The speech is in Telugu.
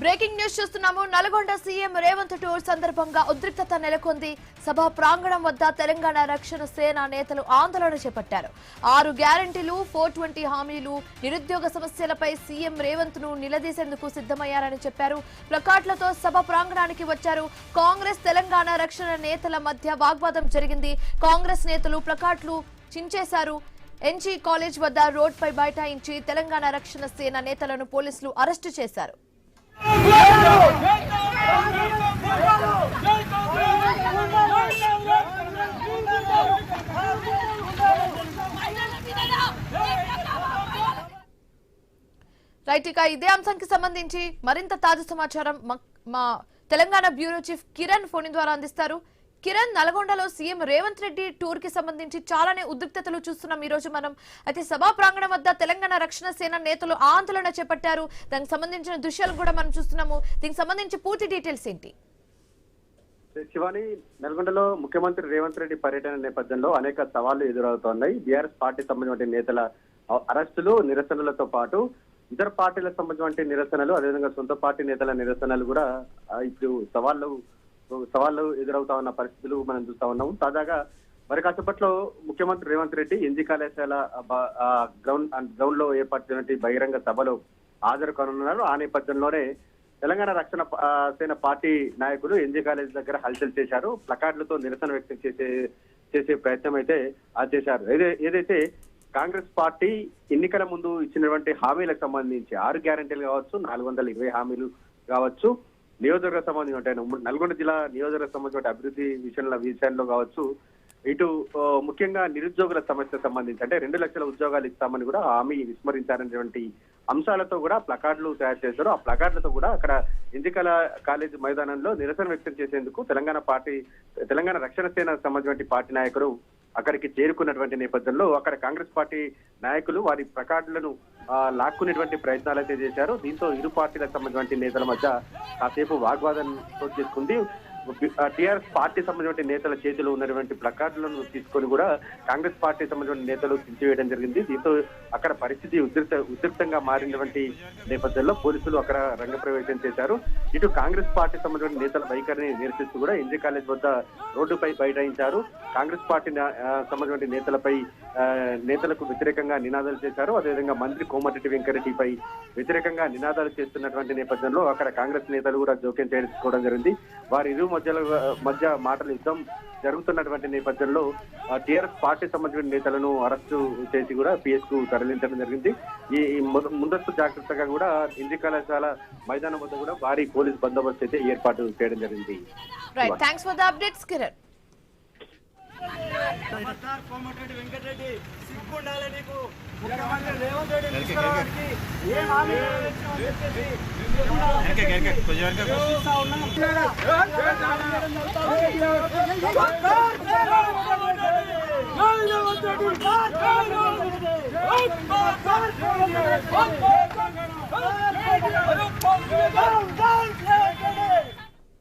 బ్రేకింగ్ న్యూస్ చూస్తున్నాము. నల్గొండ సీఎం రేవంత్ టూర్ సందర్భంగా ఉద్రిక్తత నెలకొంది. సభా ప్రాంగణం వద్ద తెలంగాణ రక్షణ సేన నేతలు ఆందోళన చేపట్టారు. 6 గ్యారంటీలు, 420 హామీలు, నిరుద్యోగ సమస్యలపై సీఎం రేవంత్ ను నిలదీసేందుకు సిద్ధమయ్యారని చెప్పారు. ప్లకార్డులతో సభ ప్రాంగణానికి వచ్చారు. కాంగ్రెస్ తెలంగాణ రక్షణ నేతల మధ్య వాగ్వాదం జరిగింది. కాంగ్రెస్ నేతలు ప్లకార్డులు చించేశారు. ఎన్జీ కాలేజ్ వద్ద రోడ్పై బైఠాయించి తెలంగాణ రక్షణ సేన నేతలను పోలీసులు అరెస్టు చేశారు. రైట్, ఇక ఇదే అంశానికి సంబంధించి మరింత తాజా సమాచారం మా Telangana bureau chief Kiran phone ద్వారా అందిస్తారు. కిరణ్, నల్గొండలో సీఎం రేవంత్ రెడ్డి టూర్ కి సంబంధించి చాలానే ఉద్రిక్తతలు చూస్తున్నాం ఈ రోజు మనం. అయితే సభా ప్రాంగణం వద్ద తెలంగాణ రక్షణ సేన నేతలు ఆందోళన చేపట్టారు. దానికి సంబంధించిన దృశ్యాలు కూడా మనం చూస్తున్నాము. దీనికి సంబంధించి పూర్తి డీటెయిల్స్ ఏంటి? శివాని, నల్గొండలో ముఖ్యమంత్రి రేవంత్ రెడ్డి పర్యటన నేపథ్యంలో అనేక సవాళ్లు ఎదురవుతున్నాయి. బీఆర్ఎస్ పార్టీ సంబంధించిన నేతల అరెస్టులు, నిరసనలతో పాటు ఇతర పార్టీలకు సంబంధించిన నిరసనలు, అదేవిధంగా సొంత పార్టీ నేతల నిరసనలు కూడా ఇప్పుడు సవాళ్లు ఎదురవుతా ఉన్న పరిస్థితులు మనం చూస్తా ఉన్నాము. తాజాగా మరి కాసేపట్లో ముఖ్యమంత్రి రేవంత్ రెడ్డి ఎన్జీ కళాశాల గ్రౌండ్ లో ఏర్పడినటువంటి బహిరంగ సభలో హాజరు కానున్నారు. ఆ నేపథ్యంలోనే తెలంగాణ రక్షణ సేన పార్టీ నాయకులు ఎన్జీ కాలేజ్ దగ్గర హల్చల్ చేశారు. ప్లకార్డులతో నిరసన వ్యక్తం చేసే ప్రయత్నం అయితే చేశారు. ఏదైతే కాంగ్రెస్ పార్టీ ఎన్నికల ముందు ఇచ్చినటువంటి హామీలకు సంబంధించి 6 గ్యారంటీలు కావచ్చు, 420 హామీలు కావచ్చు, నియోజకవర్గ సంబంధించిన నల్గొండ జిల్లా నియోజకవర్గ సంబంధించిన అభివృద్ధి విషయంలో కావచ్చు, ఇటు ముఖ్యంగా నిరుద్యోగుల సమస్యకు సంబంధించి అంటే 2 లక్షల ఉద్యోగాలు ఇస్తామని కూడా హామీ విస్మరించారనేటువంటి అంశాలతో కూడా ప్లకార్డులు తయారు చేశారు. ఆ ప్లకార్డులతో కూడా అక్కడ ఎన్నికల కాలేజ్ మైదానంలో నిరసన వ్యక్తం చేసేందుకు తెలంగాణ రక్షణ సేన సంబంధించిన పార్టీ నాయకులు అక్కడికి చేరుకున్నటువంటి నేపథ్యంలో అక్కడ కాంగ్రెస్ పార్టీ నాయకులు వారి ప్లకార్డులను లాక్కునేటువంటి ప్రయత్నాలు అయితే చేశారు. దీంతో ఇరు పార్టీలకు సంబంధించిన నేతల మధ్య కాసేపు వాగ్వాదం చోటు చేసుకుంది. టీఆర్ఎస్ పార్టీ సంబంధించిన నేతల చేతిలో ఉన్నటువంటి ప్లకార్డులను తీసుకొని కూడా కాంగ్రెస్ పార్టీ సంబంధించిన నేతలు చించివేయడం జరిగింది. దీంతో అక్కడ పరిస్థితి ఉద్రిక్తంగా మారినటువంటి నేపథ్యంలో పోలీసులు అక్కడ రంగప్రవేశం చేశారు. ఇటు కాంగ్రెస్ పార్టీ సంబంధించిన నేతల వైఖరిని నిరసిస్తూ కూడా ఎన్జీ కాలేజ్ వద్ద రోడ్డుపై బైఠాయించారు. కాంగ్రెస్ పార్టీ సంబంధించిన నేతలకు వ్యతిరేకంగా నినాదాలు చేశారు. అదేవిధంగా మంత్రి కోమటిరెడ్డి వెంకరెడ్డిపై వ్యతిరేకంగా నినాదాలు చేస్తున్నటువంటి నేపథ్యంలో అక్కడ కాంగ్రెస్ నేతలు కూడా జోక్యం చేసుకోవడం జరిగింది. వారి ఇరు మధ్య మాటల యుద్ధం జరుగుతున్నటువంటి నేపథ్యంలో టీఆర్ఎస్ పార్టీ సంబంధించిన నేతలను అరెస్టు చేసి కూడా పిఎస్ కు తరలించడం జరిగింది. ఈ ముందస్తు జాగ్రత్తగా కూడా ఎన్జీ కళాశాల మైదానం వద్ద కూడా భారీ పోలీస్ బందోబస్తు అయితే ఏర్పాటు చేయడం జరిగింది. కోమటిరెడ్డి వెంకటరెడ్డి సిగ్గుండాలి నీకు. ముఖ్యమంత్రి రేవంత్ రెడ్డి తీసుకురావడానికి ఏం హామీ ఉన్నాం.